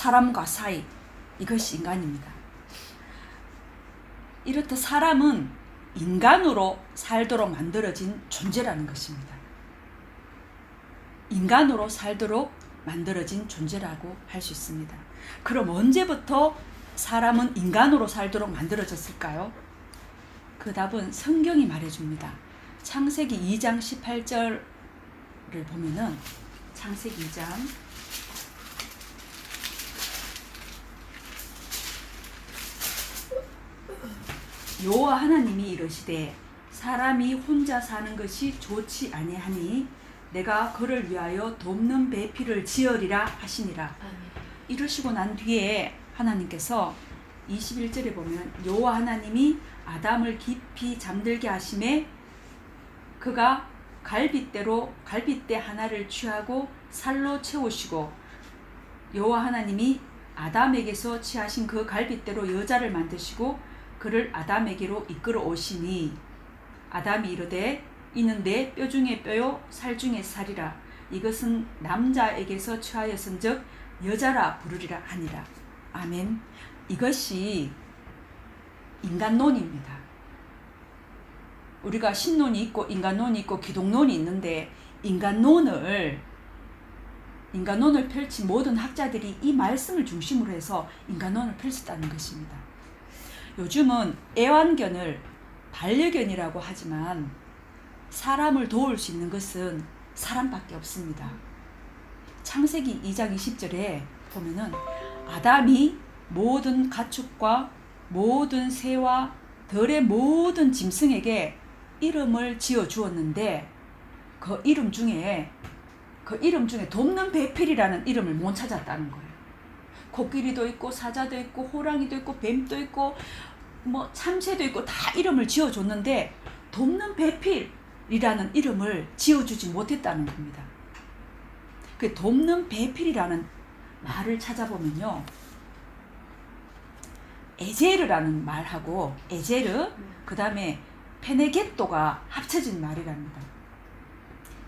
사람과 사이, 이것이 인간입니다. 이렇듯 사람은 인간으로 살도록 만들어진 존재라는 것입니다. 인간으로 살도록 만들어진 존재라고 할 수 있습니다. 그럼 언제부터 사람은 인간으로 살도록 만들어졌을까요? 그 답은 성경이 말해줍니다. 창세기 2장 18절을 보면은, 창세기 2장 여호와 하나님이 이르시되 사람이 혼자 사는 것이 좋지 아니하니 내가 그를 위하여 돕는 배필을 지으리라 하시니라. 이러시고 난 뒤에 하나님께서 21절에 보면 여호와 하나님이 아담을 깊이 잠들게 하심에 그가 갈빗대 하나를 취하고 살로 채우시고 여호와 하나님이 아담에게서 취하신 그 갈빗대로 여자를 만드시고 그를 아담에게로 이끌어 오시니 아담이 이르되 이는 내 뼈 중에 뼈요 살 중에 살이라. 이것은 남자에게서 취하였은즉 여자라 부르리라 하니라. 아멘. 이것이 인간론입니다. 우리가 신론이 있고 인간론이 있고 기독론이 있는데 인간론을 펼친 모든 학자들이 이 말씀을 중심으로 해서 인간론을 펼쳤다는 것입니다. 요즘은 애완견을 반려견이라고 하지만 사람을 도울 수 있는 것은 사람밖에 없습니다. 창세기 2장 20절에 보면은 아담이 모든 가축과 모든 새와 들의 모든 짐승에게 이름을 지어 주었는데 그 이름 중에 돕는 배필이라는 이름을 못 찾았다는 거예요. 코끼리도 있고 사자도 있고 호랑이도 있고 뱀도 있고 뭐 참새도 있고 다 이름을 지어줬는데 돕는 배필이라는 이름을 지어주지 못했다는 겁니다. 그 돕는 배필이라는 말을 찾아보면요, 에제르라는 말하고 에제르 그 다음에 페네게토가 합쳐진 말이랍니다.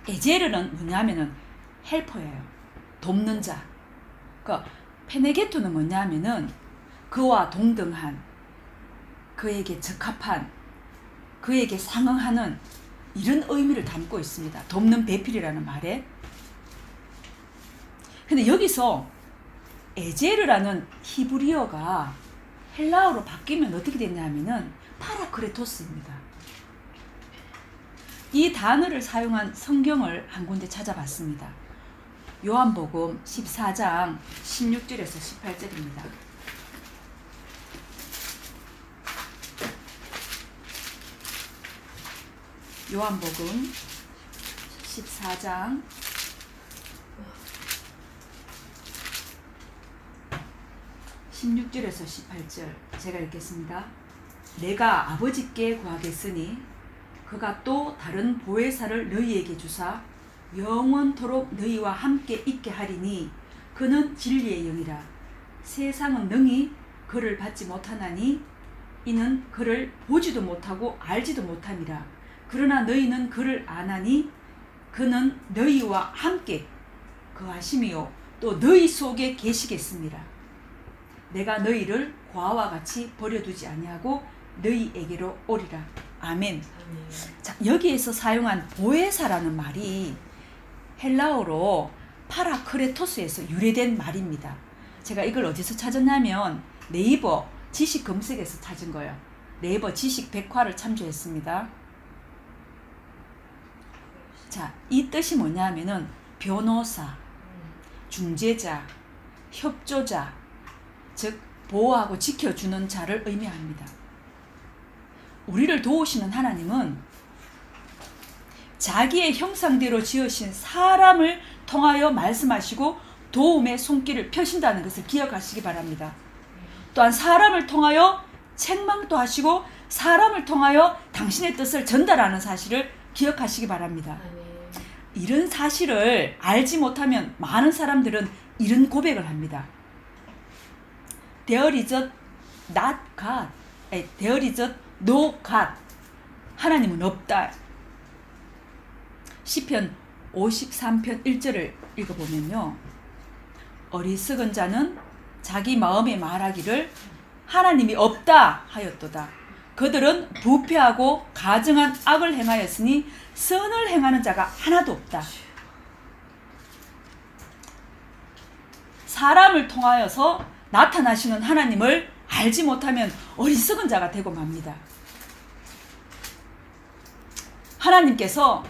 에제르는 뭐냐면은 헬퍼예요. 돕는 자. 그 페네게토는 뭐냐면은 그와 동등한, 그에게 적합한, 그에게 상응하는 이런 의미를 담고 있습니다. 돕는 배필이라는 말에. 근데 여기서 에제르라는 히브리어가 헬라어로 바뀌면 어떻게 됐냐면은 파라크레토스입니다. 이 단어를 사용한 성경을 한 군데 찾아봤습니다. 요한복음 14장 16절에서 18절입니다. 요한복음 14장 16절에서 18절 제가 읽겠습니다. 내가 아버지께 구하겠으니 그가 또 다른 보혜사를 너희에게 주사 영원토록 너희와 함께 있게 하리니 그는 진리의 영이라. 세상은 능히 그를 받지 못하나니 이는 그를 보지도 못하고 알지도 못함이라. 그러나 너희는 그를 아나니 그는 너희와 함께 거하심이요 또 너희 속에 계시겠습니다. 내가 너희를 고아와 같이 버려두지 아니하고 너희에게로 오리라. 아멘. 자, 여기에서 사용한 보혜사라는 말이 헬라어로 파라크레토스에서 유래된 말입니다. 제가 이걸 어디서 찾았냐면 네이버 지식 검색에서 찾은 거예요. 네이버 지식 백화를 참조했습니다. 자, 이 뜻이 뭐냐면은 변호사, 중재자, 협조자, 즉 보호하고 지켜주는 자를 의미합니다. 우리를 도우시는 하나님은 자기의 형상대로 지으신 사람을 통하여 말씀하시고 도움의 손길을 펴신다는 것을 기억하시기 바랍니다. 또한 사람을 통하여 책망도 하시고 사람을 통하여 당신의 뜻을 전달하는 사실을 기억하시기 바랍니다. 이런 사실을 알지 못하면 많은 사람들은 이런 고백을 합니다. There is not God. There is no God. 하나님은 없다. 시편 53편 1절을 읽어보면요, 어리석은 자는 자기 마음에 말하기를 하나님이 없다 하였도다. 그들은 부패하고 가증한 악을 행하였으니 선을 행하는 자가 하나도 없다. 사람을 통하여서 나타나시는 하나님을 알지 못하면 어리석은 자가 되고 맙니다. 하나님께서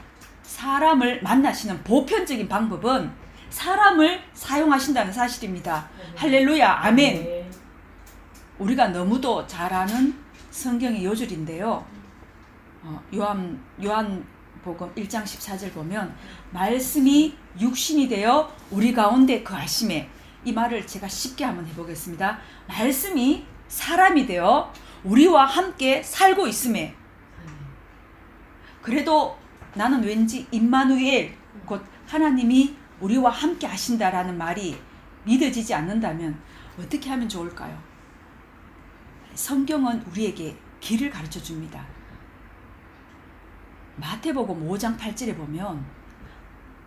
사람을 만나시는 보편적인 방법은 사람을 사용하신다는 사실입니다. 할렐루야, 아멘. 우리가 너무도 잘 아는 성경의 요절인데요. 요한복음 1장 14절 보면 말씀이 육신이 되어 우리 가운데 거하심에, 이 말을 제가 쉽게 한번 해보겠습니다. 말씀이 사람이 되어 우리와 함께 살고 있음에, 그래도 나는 왠지 임마누엘, 곧 하나님이 우리와 함께 하신다라는 말이 믿어지지 않는다면 어떻게 하면 좋을까요? 성경은 우리에게 길을 가르쳐 줍니다. 마태복음 5장 8절에 보면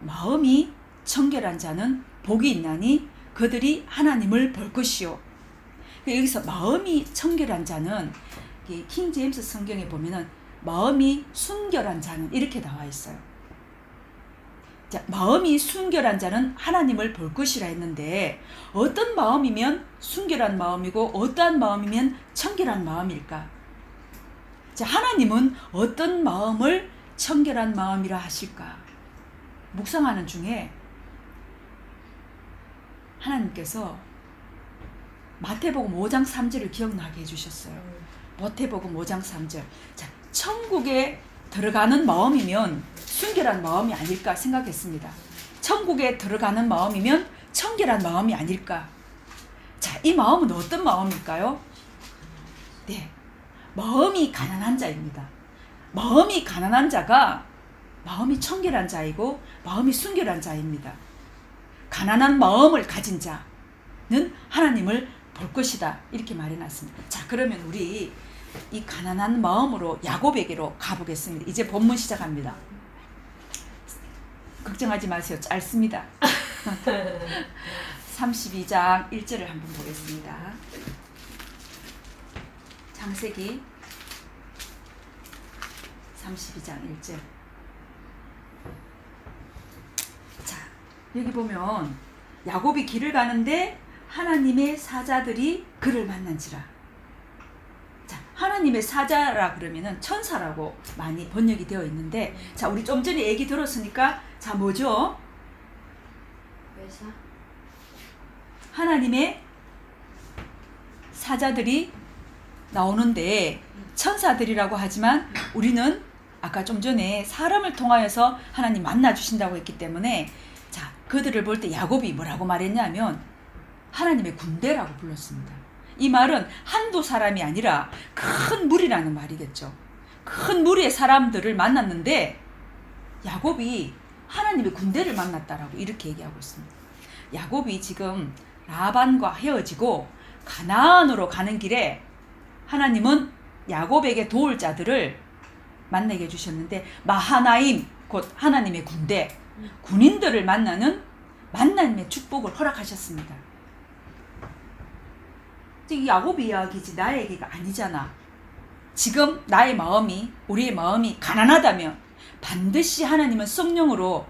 마음이 청결한 자는 복이 있나니 그들이 하나님을 볼 것이요. 여기서 마음이 청결한 자는, 킹 제임스 성경에 보면은 마음이 순결한 자는 이렇게 나와 있어요. 자, 마음이 순결한 자는 하나님을 볼 것이라 했는데, 어떤 마음이면 순결한 마음이고 어떠한 마음이면 청결한 마음일까? 자, 하나님은 어떤 마음을 청결한 마음이라 하실까? 묵상하는 중에 하나님께서 마태복음 5장 3절을 기억나게 해주셨어요. 마태복음 5장 3절. 자, 천국에 들어가는 마음이면 순결한 마음이 아닐까 생각했습니다. 천국에 들어가는 마음이면 청결한 마음이 아닐까. 자, 이 마음은 어떤 마음일까요? 네, 마음이 가난한 자입니다. 마음이 가난한 자가 마음이 청결한 자이고 마음이 순결한 자입니다. 가난한 마음을 가진 자는 하나님을 볼 것이다, 이렇게 말해놨습니다. 자, 그러면 우리 이 가난한 마음으로 야곱에게로 가보겠습니다. 이제 본문 시작합니다. 걱정하지 마세요. 짧습니다. 32장 1절을 한번 보겠습니다. 창세기 32장 1절. 자, 여기 보면 야곱이 길을 가는데 하나님의 사자들이 그를 만난지라. 자, 하나님의 사자라 그러면은 천사라고 많이 번역이 되어 있는데, 자, 우리 좀 전에 얘기 들었으니까, 자, 뭐죠? 회사? 하나님의 사자들이 나오는데 천사들이라고 하지만 우리는 아까 좀 전에 사람을 통하여서 하나님 만나 주신다고 했기 때문에, 자, 그들을 볼 때 야곱이 뭐라고 말했냐면 하나님의 군대라고 불렀습니다. 이 말은 한두 사람이 아니라 큰 무리라는 말이겠죠. 큰 무리의 사람들을 만났는데 야곱이 하나님의 군대를 만났다라고 이렇게 얘기하고 있습니다. 야곱이 지금 라반과 헤어지고 가나안으로 가는 길에 하나님은 야곱에게 도울 자들을 만나게 해주셨는데, 마하나임, 곧 하나님의 군대, 군인들을 만나는 만남의 축복을 허락하셨습니다. 이 야곱의 이야기지 나의 얘기가 아니잖아. 지금 나의 마음이, 우리의 마음이 가난하다면 반드시 하나님은 성령으로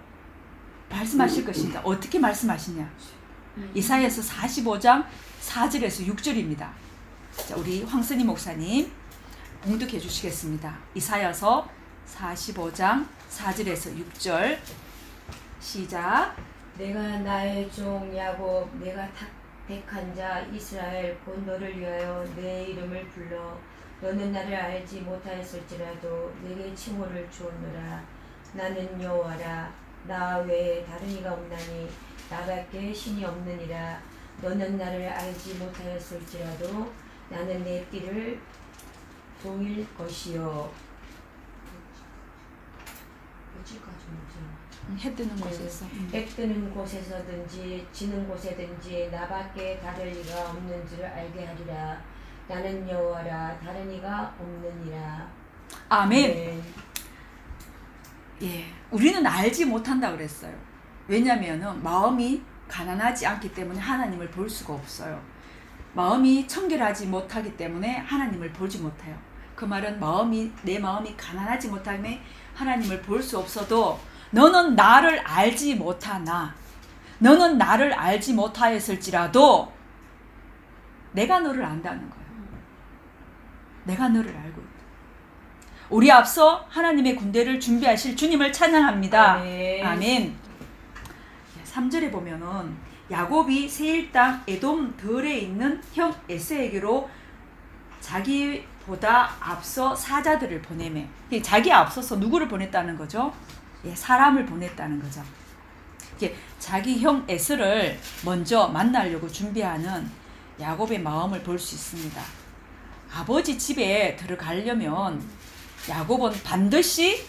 말씀하실 것입니다. 어떻게 말씀하시냐? 이사야서 45장 4절에서 6절입니다. 자, 우리 황선희 목사님 봉독해 주시겠습니다. 이사야서 45장 4절에서 6절 시작. 내가 나의 종 야곱, 내가 택한 자 이스라엘 곧 너를 위하여 내 이름을 불러 너는 나를 알지 못하였을지라도 내게 칭호를 주었노라. 나는 여호와라. 나 외에 다른 이가 없나니 나밖에 신이 없느니라. 너는 나를 알지 못하였을지라도 나는 내 띠를 동일 것이요. 해 뜨는 곳에서 해 뜨는 곳에서든지 지는 곳에든지 나밖에 다를 이가 없는 줄을 알게 하리라. 나는 여호와라. 다른 이가 없느니라. 아멘. 네. 예, 우리는 알지 못한다 그랬어요. 왜냐하면 마음이 가난하지 않기 때문에 하나님을 볼 수가 없어요. 마음이 청결하지 못하기 때문에 하나님을 보지 못해요. 그 말은 내 마음이 가난하지 못함에 하나님을 볼 수 없어도 너는 나를 알지 못하나, 너는 나를 알지 못하였을지라도 내가 너를 안다는 거예요. 내가 너를 알고 있다. 우리 앞서 하나님의 군대를 준비하실 주님을 찬양합니다. 아멘. 아멘. 3절에 보면은 야곱이 세일 땅 에돔 들에 있는 형 에서에게로 자기보다 앞서 사자들을 보내매. 자기 앞서서 누구를 보냈다는 거죠? 사람을 보냈다는 거죠. 자기 형 에서를 먼저 만나려고 준비하는 야곱의 마음을 볼 수 있습니다. 아버지 집에 들어가려면 야곱은 반드시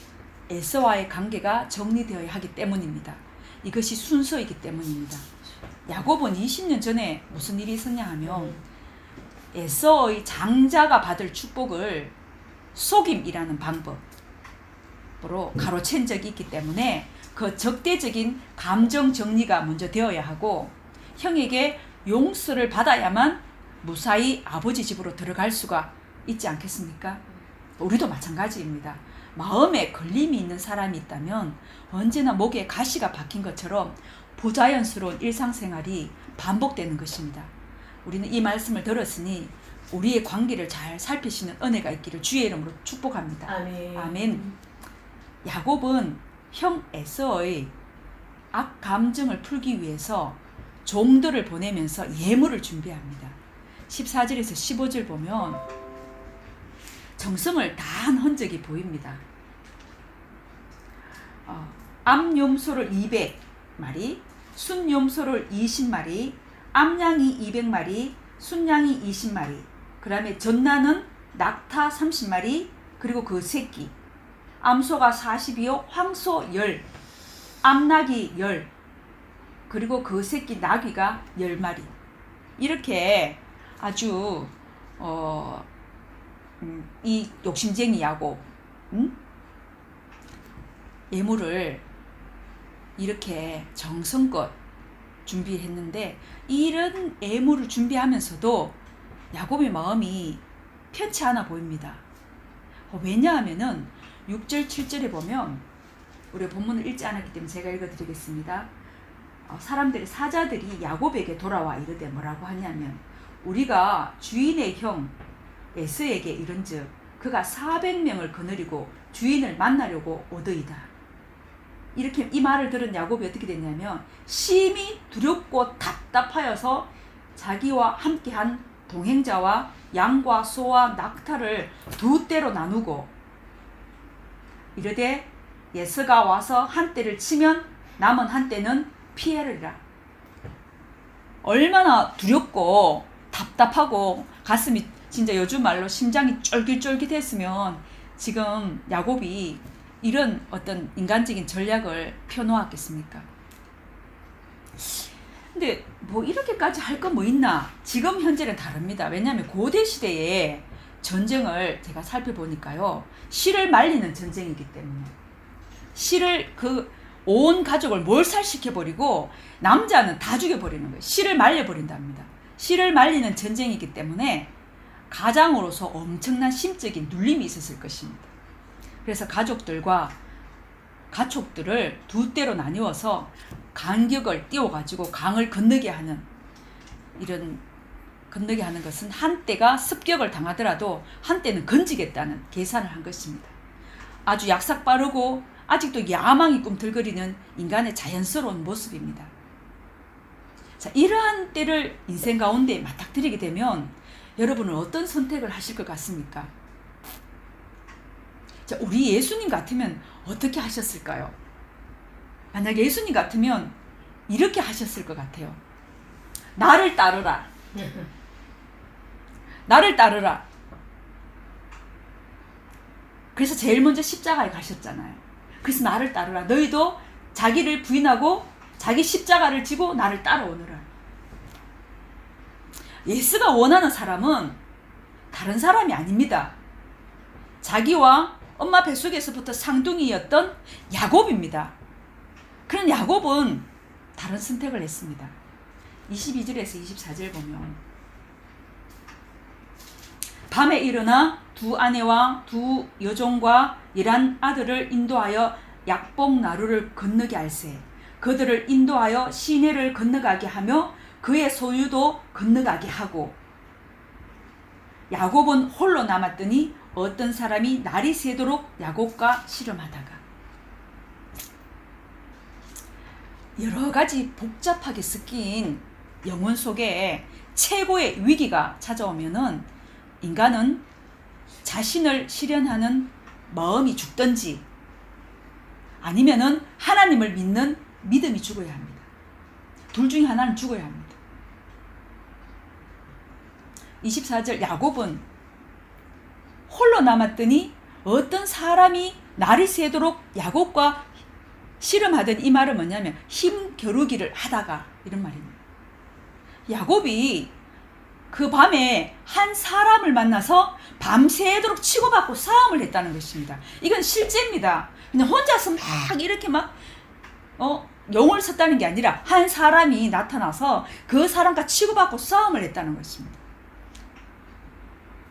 에서와의 관계가 정리되어야 하기 때문입니다. 이것이 순서이기 때문입니다. 야곱은 20년 전에 무슨 일이 있었냐 하면 에서의 장자가 받을 축복을 속임이라는 방법으로 가로챈 적이 있기 때문에 그 적대적인 감정 정리가 먼저 되어야 하고, 형에게 용서를 받아야만 무사히 아버지 집으로 들어갈 수가 있지 않겠습니까? 우리도 마찬가지입니다. 마음에 걸림이 있는 사람이 있다면 언제나 목에 가시가 박힌 것처럼 부자연스러운 일상생활이 반복되는 것입니다. 우리는 이 말씀을 들었으니 우리의 관계를 잘 살피시는 은혜가 있기를 주의 이름으로 축복합니다. 아멘. 아멘. 야곱은 형 에서의 악 감정을 풀기 위해서 종들을 보내면서 예물을 준비합니다. 14절에서 15절 보면 정성을 다한 흔적이 보입니다. 암염소를 200마리, 순염소를 20마리, 암양이 200마리, 순양이 20마리, 그 다음에 전나는 낙타 30마리, 그리고 그 새끼, 암소가 40이요, 황소 10, 암나귀 10, 그리고 그 새끼 나귀가 10마리. 이렇게 아주 이 욕심쟁이 야곱 예물을 이렇게 정성껏 준비했는데, 이런 예물을 준비하면서도 야곱의 마음이 편치 않아 보입니다. 왜냐하면은 6절 7절에 보면, 우리 본문을 읽지 않았기 때문에 제가 읽어드리겠습니다. 사자들이 야곱에게 돌아와 이르되 뭐라고 하냐면, 우리가 주인의 형 에서에게 이른즉 그가 400명을 거느리고 주인을 만나려고 오더이다. 이렇게 이 말을 들은 야곱이 어떻게 됐냐면, 심히 두렵고 답답하여서 자기와 함께한 동행자와 양과 소와 낙타를 두 떼로 나누고 이르되 에서가 와서 한 떼를 치면 남은 한 떼는 피하리라. 얼마나 두렵고 답답하고 가슴이 진짜 요즘 말로 심장이 쫄깃쫄깃했으면 지금 야곱이 이런 어떤 인간적인 전략을 펴놓았겠습니까? 근데 뭐 이렇게까지 할 건 뭐 있나? 지금 현재는 다릅니다. 왜냐하면 고대 시대의 전쟁을 제가 살펴보니까요, 씨를 말리는 전쟁이기 때문에 씨를 온 가족을 몰살시켜버리고 남자는 다 죽여버리는 거예요. 씨를 말려버린답니다. 씨를 말리는 전쟁이기 때문에 가장으로서 엄청난 심적인 눌림이 있었을 것입니다. 그래서 가축들을 두 떼로 나누어서 간격을 띄워가지고 강을 건너게 하는 것은 한 떼가 습격을 당하더라도 한 떼는 건지겠다는 계산을 한 것입니다. 아주 약삭 빠르고 아직도 야망이 꿈틀거리는 인간의 자연스러운 모습입니다. 자, 이러한 때를 인생 가운데 맞닥뜨리게 되면 여러분은 어떤 선택을 하실 것 같습니까? 자, 우리 예수님 같으면 어떻게 하셨을까요? 만약 예수님 같으면 이렇게 하셨을 것 같아요. 나를 따르라. 나를 따르라. 그래서 제일 먼저 십자가에 가셨잖아요. 그래서 나를 따르라. 너희도 자기를 부인하고 자기 십자가를 지고 나를 따라오너라. 예수가 원하는 사람은 다른 사람이 아닙니다. 자기와 엄마 뱃속에서부터 쌍둥이였던 야곱입니다. 그런 야곱은 다른 선택을 했습니다. 22절에서 24절 보면 밤에 일어나 두 아내와 두 여종과 11아들을 인도하여 약복 나루를 건너게 할세. 그들을 인도하여 시내를 건너가게 하며 그의 소유도 건너가게 하고, 야곱은 홀로 남았더니 어떤 사람이 날이 새도록 야곱과 씨름하다가. 여러 가지 복잡하게 섞인 영혼 속에 최고의 위기가 찾아오면은 인간은 자신을 실현하는 마음이 죽든지 아니면은 하나님을 믿는 믿음이 죽어야 합니다. 둘 중에 하나는 죽어야 합니다. 24절 야곱은 홀로 남았더니 어떤 사람이 날이 새도록 야곱과 씨름하던, 이 말은 뭐냐면 힘 겨루기를 하다가, 이런 말입니다. 야곱이 그 밤에 한 사람을 만나서 밤새도록 치고받고 싸움을 했다는 것입니다. 이건 실제입니다. 그냥 혼자서 막 이렇게 영을 썼다는 게 아니라 한 사람이 나타나서 그 사람과 치고받고 싸움을 했다는 것입니다.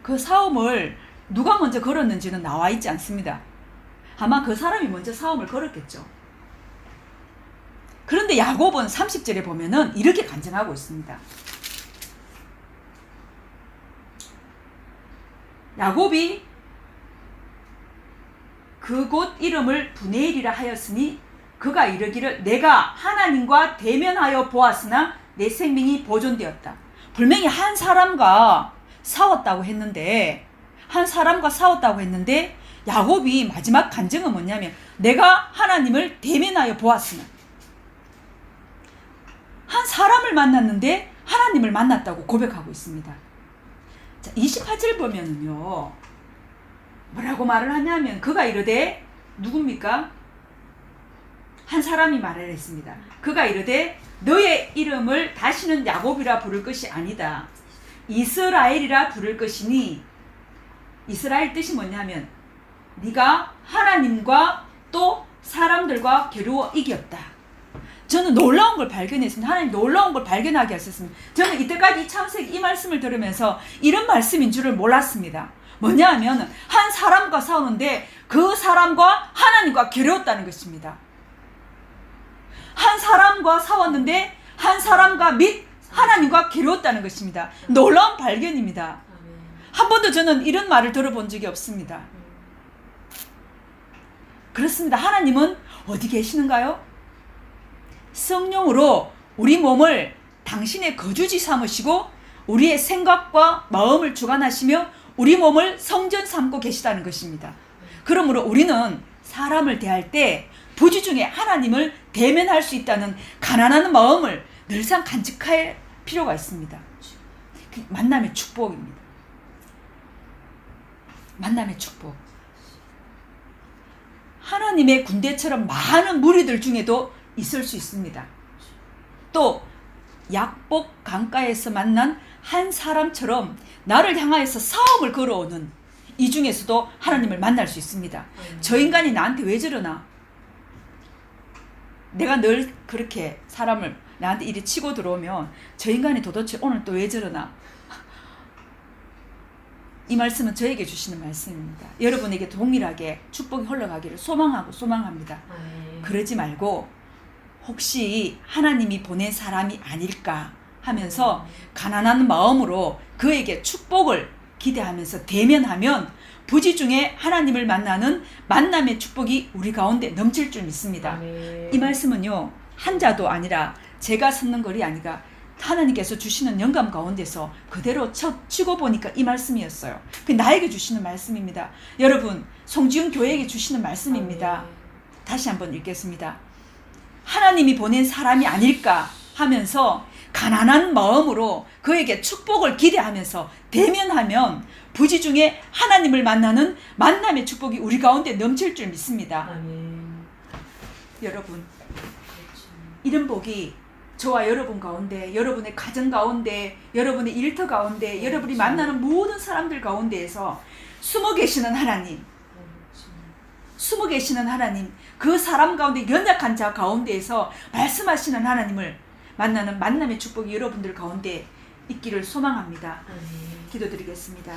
그 싸움을 누가 먼저 걸었는지는 나와 있지 않습니다. 아마 그 사람이 먼저 싸움을 걸었겠죠. 그런데 야곱은 30절에 보면은 이렇게 간증하고 있습니다. 야곱이 그곳 이름을 브네일이라 하였으니 그가 이르기를 내가 하나님과 대면하여 보았으나 내 생명이 보존되었다. 분명히 한 사람과 싸웠다고 했는데 야곱이 마지막 간증은 뭐냐면 내가 하나님을 대면하여 보았으나, 한 사람을 만났는데 하나님을 만났다고 고백하고 있습니다. 자, 28절 보면은요, 뭐라고 말을 하냐면 그가 이르되, 누굽니까? 한 사람이 말을 했습니다. 그가 이르되 너의 이름을 다시는 야곱이라 부를 것이 아니다. 이스라엘이라 부를 것이니, 이스라엘 뜻이 뭐냐면 네가 하나님과 또 사람들과 겨루어 이겼다. 저는 놀라운 걸 발견했습니다. 하나님 놀라운 걸 발견하게 하셨습니다. 저는 이때까지 창세기 이 말씀을 들으면서 이런 말씀인 줄을 몰랐습니다. 뭐냐 하면 한 사람과 싸우는데 그 사람과 하나님과 겨루었다는 것입니다. 한 사람과 싸웠는데 한 사람과 및 하나님과 겨루었다는 것입니다. 놀라운 발견입니다. 한 번도 저는 이런 말을 들어본 적이 없습니다. 그렇습니다. 하나님은 어디 계시는가요? 성령으로 우리 몸을 당신의 거주지 삼으시고 우리의 생각과 마음을 주관하시며 우리 몸을 성전 삼고 계시다는 것입니다. 그러므로 우리는 사람을 대할 때 부지 중에 하나님을 대면할 수 있다는 가난한 마음을 늘상 간직할 필요가 있습니다. 만남의 축복입니다. 만남의 축복. 하나님의 군대처럼 많은 무리들 중에도 있을 수 있습니다. 또 약복 강가에서 만난 한 사람처럼 나를 향하여서 싸움을 걸어오는 이 중에서도 하나님을 만날 수 있습니다. 저 인간이 나한테 왜 저러나? 내가 늘 그렇게 사람을 나한테 이리 치고 들어오면 저 인간이 도대체 오늘 또 왜 저러나? 이 말씀은 저에게 주시는 말씀입니다. 여러분에게 동일하게 축복이 흘러가기를 소망합니다. 그러지 말고 혹시 하나님이 보낸 사람이 아닐까 하면서 가난한 마음으로 그에게 축복을 기대하면서 대면하면 부지 중에 하나님을 만나는 만남의 축복이 우리 가운데 넘칠 줄 믿습니다. 이 말씀은요, 한자도 아니라 제가 섞는 글이 아니라 하나님께서 주시는 영감 가운데서 그대로 치고 보니까 이 말씀이었어요. 그 나에게 주시는 말씀입니다. 여러분, 송지훈 교회에게 주시는 말씀입니다. 다시 한번 읽겠습니다. 하나님이 보낸 사람이 아닐까 하면서 가난한 마음으로 그에게 축복을 기대하면서 대면하면 부지 중에 하나님을 만나는 만남의 축복이 우리 가운데 넘칠 줄 믿습니다. 여러분, 이런 복이 저와 여러분 가운데, 여러분의 가정 가운데, 여러분의 일터 가운데, 여러분이 만나는 모든 사람들 가운데에서 숨어 계시는 하나님, 그 사람 가운데 연약한 자 가운데에서 말씀하시는 하나님을 만나는 만남의 축복이 여러분들 가운데 있기를 소망합니다. 기도드리겠습니다.